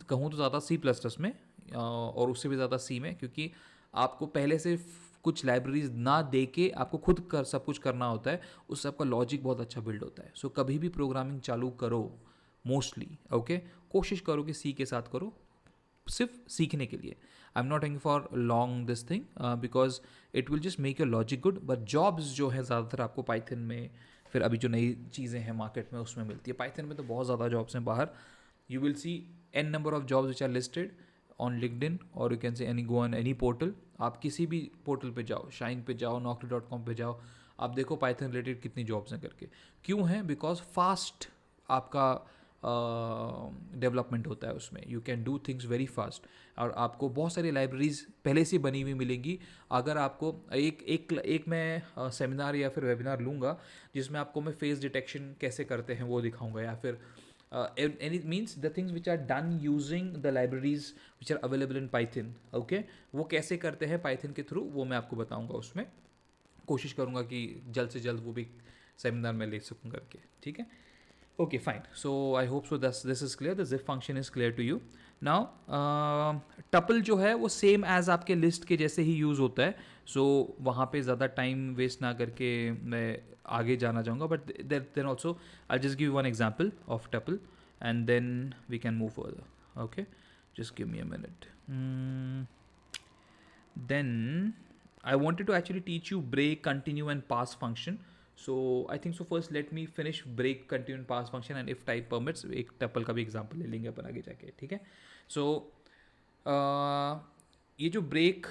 Speaker 1: कहूँ तो ज़्यादा C++ में और उससे भी ज़्यादा C में, क्योंकि आपको पहले से कुछ लाइब्रेरीज ना दे के आपको खुद कर सब कुछ करना होता है, उस सब का लॉजिक बहुत अच्छा बिल्ड होता है। सो कभी भी प्रोग्रामिंग चालू करो, मोस्टली ओके, कोशिश करो कि सी के साथ करो, सिर्फ सीखने के लिए। I am not eyeing for long this thing because it will just make your logic good, but jobs जो है ज़्यादातर आपको पाइथन में, फिर अभी जो नई चीज़ें हैं मार्केट में उसमें मिलती है। पाइथन में तो बहुत ज़्यादा जॉब्स हैं बाहर, you will see n number of jobs which are listed on LinkedIn, और you can say any go on any portal. आप किसी भी पोर्टल पे जाओ, शाइन पे जाओ, naukri.com पे जाओ, आप देखो पाइथन रिलेटेड कितनी जॉब्स हैं करके। क्यों है? बिकॉज फास्ट आपका डेवलपमेंट होता है उसमें, you can do things very fast, और आपको बहुत सारी लाइब्रेरीज पहले से बनी हुई मिलेंगी। अगर आपको एक मैं सेमिनार या फिर वेबिनार लूँगा जिसमें आपको मैं फेस डिटेक्शन कैसे करते हैं वो दिखाऊंगा, या फिर and it means the things which are done using the libraries which are available in Python. Okay, वो कैसे करते हैं Python के थ्रू, वो मैं आपको बताऊंगा, उसमें कोशिश करूंगा कि जल्द से जल्द वो भी सेमिनार में ले सकूँ करके, ठीक है. Okay, fine. So I hope so this is clear. The zip function is clear to you. Now tuple जो है वो सेम एज आपके लिस्ट के जैसे ही यूज़ होता है. सो वहाँ पे ज़्यादा टाइम वेस्ट ना करके मैं आगे जाना चाहूँगा. But then also I just give one example of tuple and then we can move further. Okay, just give me a minute. Then I wanted to actually teach you break, continue and pass function. So I think so first let me finish break, continue and pass function, and if time permits एक tuple का भी example ले लेंगे अपन आगे जाके, ठीक है. सो ये जो break,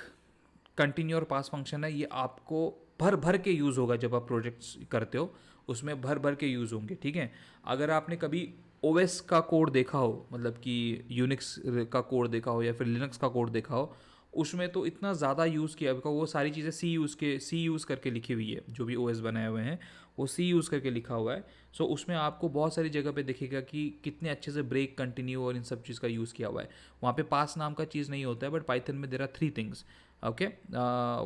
Speaker 1: continue और pass function है, ये आपको भर भर के यूज़ होगा जब आप प्रोजेक्ट्स करते हो, उसमें भर भर के यूज़ होंगे, ठीक है. अगर आपने कभी OS का कोड देखा हो, मतलब कि यूनिक्स का कोड देखा हो या फिर लिनक्स का कोड देखा हो, उसमें तो इतना ज़्यादा यूज़ किया, वो सारी चीज़ें सी यूज़ करके लिखी हुई है. जो भी OS बनाए हुए हैं वो सी यूज़ करके लिखा हुआ है. सो उसमें आपको बहुत सारी जगह पे दिखेगा कि कितने अच्छे से ब्रेक, कंटिन्यू और इन सब चीज़ का यूज़ किया हुआ है. वहाँ पे पास नाम का चीज़ नहीं होता है, बट पाइथन में there are 3 things. Okay,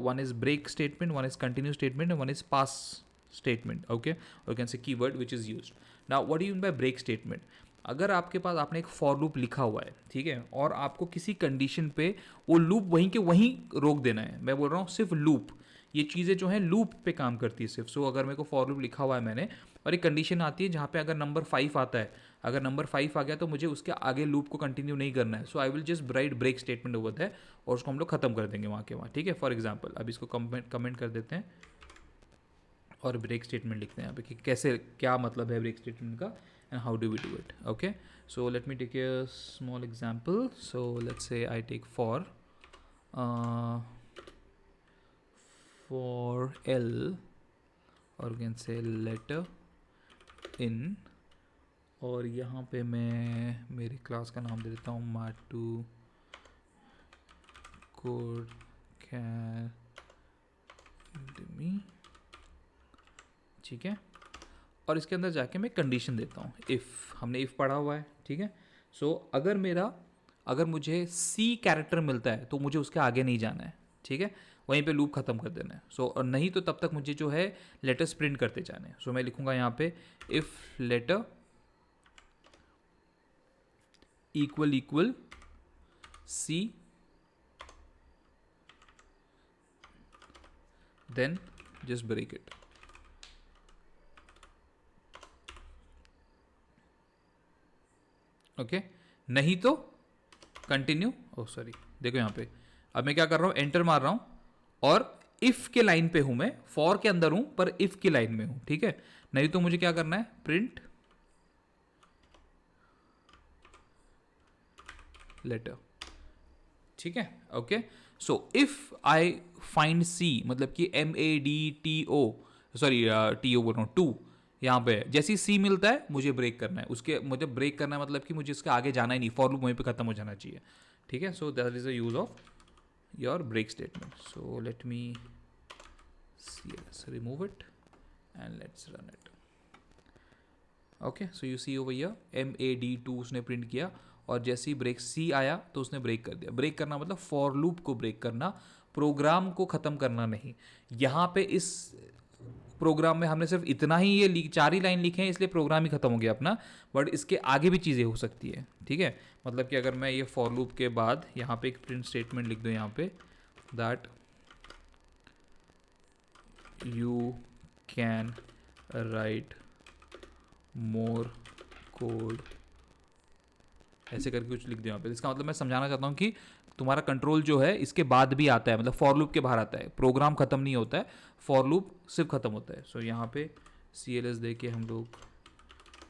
Speaker 1: one is break statement, one is continue statement and one is pass statement. Okay, और can say keyword which is used. Now what do you mean by break statement. अगर आपके पास आपने एक for loop लिखा हुआ है, ठीक है, और आपको किसी कंडीशन पे वो लूप वहीं के वहीं रोक देना है. मैं बोल रहा हूँ सिर्फ लूप, ये चीज़ें जो हैं लूप पे काम करती है सिर्फ. सो अगर मेरे को फॉर लूप लिखा हुआ है मैंने, और एक कंडीशन आती है जहाँ पे अगर नंबर 5 आता है, अगर नंबर 5 आ गया तो मुझे उसके आगे लूप को कंटिन्यू नहीं करना है. So I will just write break statement over है और उसको हम लोग खत्म कर देंगे वहाँ के वहाँ, ठीक है. फॉर एग्जाम्पल अब इसको कमेंट कर देते हैं और ब्रेक स्टेटमेंट लिखते हैं यहाँ पे कि कैसे, क्या मतलब है ब्रेक स्टेटमेंट का and how do we do it. Okay, so let me take a small example. So let's say I take for L, or you can say letter in, और यहाँ पे मैं मेरी क्लास का नाम दे देता हूँ माटू कोड कैडमी, ठीक है. और इसके अंदर जाके मैं कंडीशन देता हूँ इफ़, हमने इफ़ पढ़ा हुआ है, ठीक है. सो अगर मुझे सी कैरेक्टर मिलता है तो मुझे उसके आगे नहीं जाना है, ठीक है, वहीं पे लूप ख़त्म कर देना है. सो और नहीं तो तब तक मुझे जो है लेटर्स प्रिंट करते जाने हैं. सो मैं लिखूँगा यहाँ पे if letter equal C, then just break it. Okay, नहीं तो कंटिन्यू. ओ सॉरी, देखो यहाँ पे अब मैं क्या कर रहा हूँ, एंटर मार रहा हूँ और इफ़ के लाइन पे हूँ मैं, फॉर के अंदर हूँ पर इफ़ की लाइन में हूँ, ठीक है. नहीं तो मुझे क्या करना है, प्रिंट लेटर, ठीक है. Okay, so if I find C, मतलब कि MADTO, सॉरी TO बोल रहा हूँ 2, यहाँ पे जैसे ही सी मिलता है मुझे ब्रेक करना है. उसके मुझे ब्रेक करना है मतलब कि मुझे इसके आगे जाना ही नहीं, फॉर लूप वहीं पे खत्म हो जाना चाहिए, ठीक है. So that is the use of your break statement. So let me remove it and let's run it. Okay, so you see over here MAD2 उसने प्रिंट किया, और जैसे ही ब्रेक सी आया तो उसने ब्रेक कर दिया. ब्रेक करना मतलब फॉर लूप को ब्रेक करना, प्रोग्राम को ख़त्म करना नहीं. यहाँ पे इस प्रोग्राम में हमने सिर्फ इतना ही, ये 4 ही लाइन लिखे हैं इसलिए प्रोग्राम ही खत्म हो गया अपना, बट इसके आगे भी चीज़ें हो सकती है, ठीक है. मतलब कि अगर मैं ये फॉर लूप के बाद यहाँ पे एक प्रिंट स्टेटमेंट लिख दूँ यहाँ पे, that you can write more code, ऐसे करके कुछ लिख दूँ यहाँ पे. इसका मतलब मैं समझाना चाहता हूँ कि तुम्हारा कंट्रोल जो है इसके बाद भी आता है, मतलब फॉर लूप के बाहर आता है, प्रोग्राम खत्म नहीं होता है, फॉर लूप सिर्फ खत्म होता है. सो यहाँ पे CLS दे के हम लोग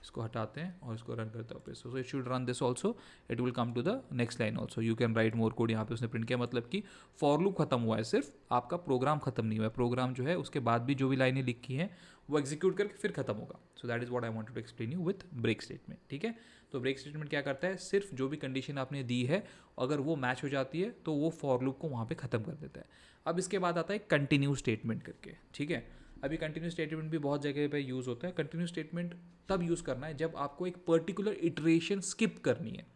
Speaker 1: इसको हटाते हैं और इसको रन करते हैं वापस. So it should run this also, it will come to the next line also, you can write more code. यहाँ पे उसने प्रिंट किया, मतलब कि फॉर लूप खत्म हुआ है, सिर्फ आपका प्रोग्राम खत्म नहीं हुआ है. प्रोग्राम जो है उसके बाद भी जो भी लाइनें लिखी हैं वो एग्जीक्यूट करके फिर खत्म होगा. So that is what I wanted to explain you with break statement, ठीक है. तो ब्रेक स्टेटमेंट क्या करता है, सिर्फ जो भी कंडीशन आपने दी है अगर वो मैच हो जाती है तो वो फॉर लूप को वहाँ पे ख़त्म कर देता है. अब इसके बाद आता है कंटिन्यू स्टेटमेंट करके, ठीक है. अभी कंटिन्यूस स्टेटमेंट भी बहुत जगह पे यूज़ होता है। कंटिन्यूस स्टेटमेंट तब यूज़ करना है जब आपको एक पर्टिकुलर इटरेशन स्किप करनी है।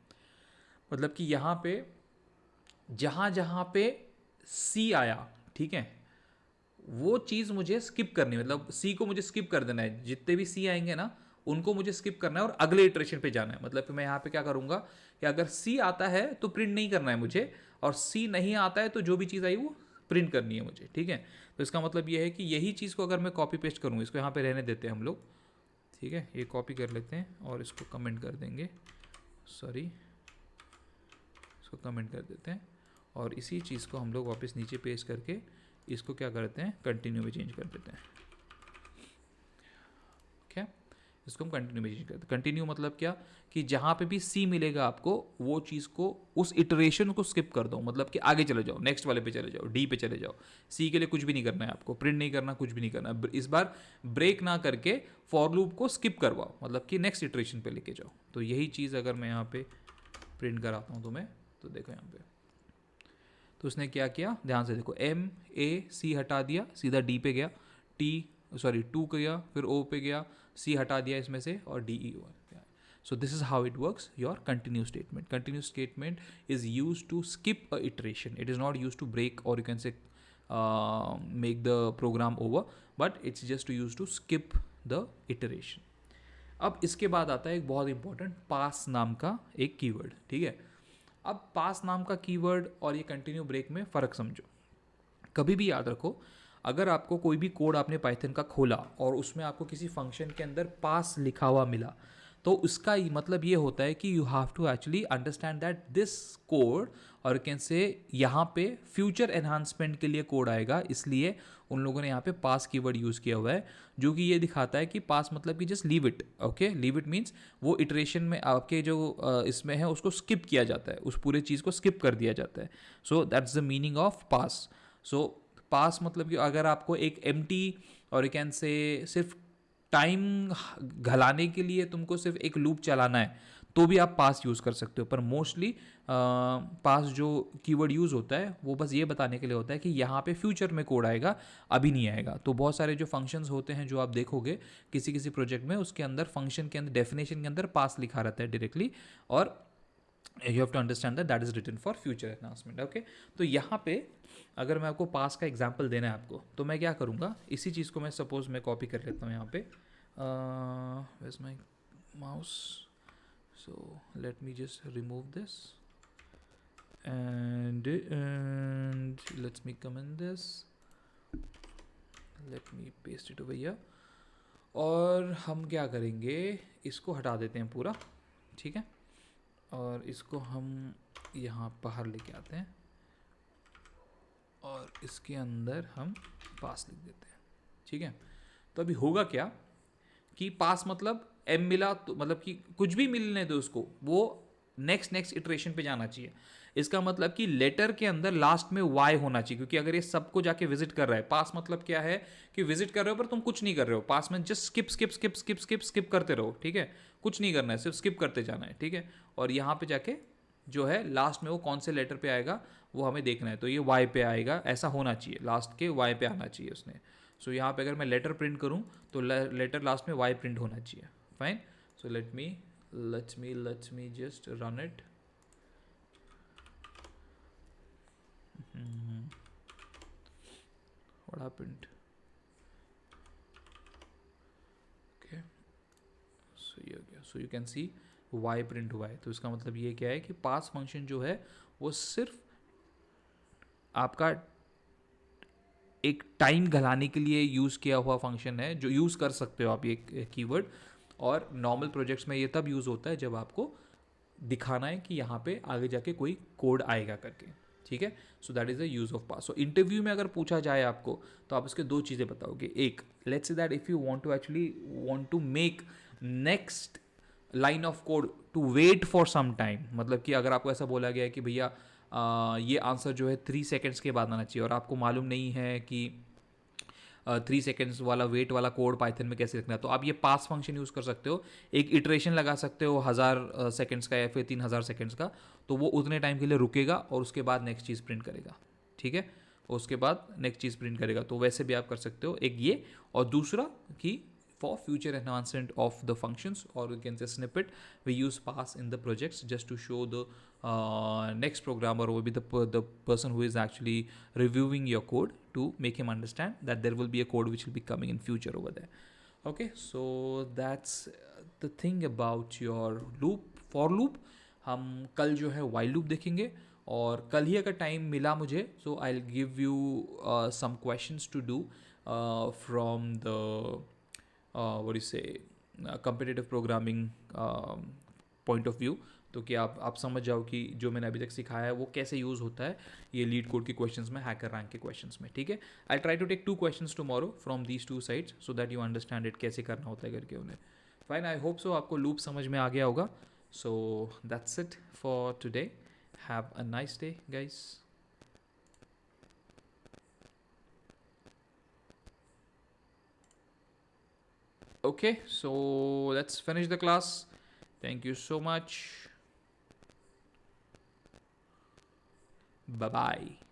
Speaker 1: मतलब कि यहाँ पे जहाँ जहाँ पे सी आया, ठीक है, वो चीज़ मुझे स्किप करनी है, मतलब सी को मुझे स्किप कर देना है। जितने भी सी आएंगे ना उनको मुझे स्किप करना है और अगले इटरेशन पे जाना है। मतलब कि मैं यहाँ पे क्या करूँगा कि अगर सी आता है तो प्रिंट नहीं करना है मुझे, और सी नहीं आता है तो जो भी चीज़ आई वो प्रिंट करनी है मुझे, ठीक है। तो इसका मतलब ये है कि यही चीज़ को अगर मैं कॉपी पेस्ट करूँ, इसको यहाँ पे रहने देते हैं हम लोग, ठीक है, ये कॉपी कर लेते हैं और इसको कमेंट कर देंगे, सॉरी, इसको कमेंट कर देते हैं और इसी चीज़ को हम लोग वापस नीचे पेस्ट करके इसको क्या करते हैं, कंटिन्यू में चेंज कर देते हैं। क्या, इसको हम कंटिन्यू में चेंज करते हैं। कंटिन्यू मतलब क्या कि जहाँ पे भी सी मिलेगा आपको वो चीज़ को, उस इटरेशन को स्किप कर दो, मतलब कि आगे चले जाओ, नेक्स्ट वाले पे चले जाओ, डी पे चले जाओ। सी के लिए कुछ भी नहीं करना है आपको, प्रिंट नहीं करना, कुछ भी नहीं करना। इस बार ब्रेक ना करके फॉर लूप को स्किप करवाओ, मतलब कि नेक्स्ट इटरेशन पे लेके जाओ। तो यही चीज़ अगर मैं यहाँ पे प्रिंट कराता हूँ तुम्हें, तो देखो यहाँ पे, तो उसने क्या किया, ध्यान से देखो, एम ए सी हटा दिया, सीधा डी पे गया, टी सॉरी टू गया, फिर ओ पे गया, सी हटा दिया इसमें से और D E O. So this is how it works, your continuous statement. Continuous statement is used to skip a iteration. It is not used to break, or you can say make the program over, but it's just used to skip the iteration. अब इसके बाद आता है एक बहुत important पास नाम का एक कीवर्ड, ठीक है। अब पास नाम का कीवर्ड और ये कंटिन्यू ब्रेक में फ़र्क समझो। कभी भी याद रखो, अगर आपको कोई भी कोड आपने पाइथन का खोला और उसमें आपको किसी फंक्शन के अंदर पास लिखा हुआ मिला, तो उसका मतलब ये होता है कि you have to actually understand that this code, और कैन से यहाँ पे फ्यूचर एनहांसमेंट के लिए कोड आएगा, इसलिए उन लोगों ने यहाँ पे पास कीवर्ड यूज़ किया हुआ है, जो कि ये दिखाता है कि पास मतलब कि just leave it, okay. Leave it means वो इटरेशन में आपके जो इसमें है उसको स्किप किया जाता है, उस पूरे चीज़ को स्किप कर दिया जाता है। So that's the meaning of pass. So pass मतलब कि अगर आपको एक एम्प्टी, और यू कैन से सिर्फ टाइम घलाने के लिए तुमको सिर्फ एक लूप चलाना है, तो भी आप पास यूज़ कर सकते हो। पर मोस्टली पास जो कीवर्ड यूज़ होता है वो बस ये बताने के लिए होता है कि यहाँ पे फ्यूचर में कोड आएगा, अभी नहीं आएगा। तो बहुत सारे जो फंक्शंस होते हैं जो आप देखोगे किसी किसी प्रोजेक्ट में, उसके अंदर फंक्शन के अंदर डेफिनेशन के अंदर पास लिखा रहता है डायरेक्टली, और you have to understand that that is written for future announcement, okay. तो यहाँ पे अगर मैं आपको पास का एग्जांपल देना है आपको, तो मैं क्या करूँगा, इसी चीज़ को मैं सपोज मैं कॉपी कर लेता हूँ यहाँ पे, where's my mouse, so let me just remove this and let me come in this, let me paste it over here, और हम क्या करेंगे, इसको हटा देते हैं पूरा, ठीक है, और इसको हम यहाँ बाहर लेके आते हैं और इसके अंदर हम पास लिख देते हैं, ठीक है। तो अभी होगा क्या कि पास मतलब एम मिला तो मतलब कि कुछ भी मिलने दो उसको, वो नेक्स्ट इटरेशन पे जाना चाहिए। इसका मतलब कि लेटर के अंदर लास्ट में वाई होना चाहिए, क्योंकि अगर ये सबको जाके विजिट कर रहा है, पास मतलब क्या है कि विजिट कर रहे हो पर तुम कुछ नहीं कर रहे हो, पास में just skip skip skip skip skip skip करते रहो, ठीक है, कुछ नहीं करना है, सिर्फ स्किप करते जाना है, ठीक है। और यहाँ पे जाके जो है लास्ट में वो कौन से लेटर पे आएगा वो हमें देखना है, तो ये वाई पे आएगा, ऐसा होना चाहिए, लास्ट के वाई पे आना चाहिए उसने। सो यहाँ पे अगर मैं लेटर प्रिंट करूँ तो लेटर लास्ट में वाई प्रिंट होना चाहिए, fine. So let me just run it. What happened? Okay, so ये हो गया। So you can see y print हुआ है। तो इसका मतलब ये क्या है कि पास फंक्शन जो है वो सिर्फ आपका एक टाइम घलाने के लिए यूज़ किया हुआ फंक्शन है, जो यूज़ कर सकते हो आप ये कीवर्ड। और नॉर्मल प्रोजेक्ट्स में ये तब यूज़ होता है जब आपको दिखाना है कि यहाँ पे आगे जाके कोई कोड आएगा करके, ठीक है। So that is the use of pass. So interview में अगर पूछा जाए आपको तो आप इसके दो चीज़ें बताओगे। एक, let's say that if you want to make next line of code to wait for some time, मतलब कि अगर आपको ऐसा बोला गया है कि भैया ये आंसर जो है 3 सेकेंड्स के बाद आना चाहिए, और आपको मालूम नहीं है कि 3 सेकेंड्स वाला वेट वाला कोड पाइथन में कैसे लिखना है, तो आप ये पास फंक्शन यूज़ कर सकते हो। एक इटरेशन लगा सकते हो 1000 सेकेंड्स का या फिर 3000 सेकेंड्स का, तो वो उतने टाइम के लिए रुकेगा और उसके बाद नेक्स्ट चीज़ प्रिंट करेगा, ठीक है। उसके बाद नेक्स्ट चीज़ प्रिंट करेगा। तो वैसे भी आप कर सकते हो, एक ये, और दूसरा कि for future enhancement of the functions, or you can say snippet, we use pass in the projects just to show the next programmer, or maybe the person who is actually reviewing your code, to make him understand that there will be a code which will be coming in future over there. Okay, so that's the thing about your loop, for loop. हम कल जो है while loop देखेंगे, और कल ही अगर time मिला मुझे, so I'll give you some questions to do from the what do you say, competitive programming point of view. तो कि आप समझ जाओ कि जो मैंने अभी तक सिखाया है वो कैसे यूज़ होता है ये लीड कोड के क्वेश्चंस में, हैकर रैंक के क्वेश्चंस में, ठीक है। I try to take 2 questions tomorrow from these 2 sides so that you understand it, कैसे करना होता है करके उन्हें। फाइन, आई होप सो आपको लूप समझ में आ गया होगा। So that's it for today, have a nice day guys. Okay, so let's finish the class. Thank you so much. Bye bye.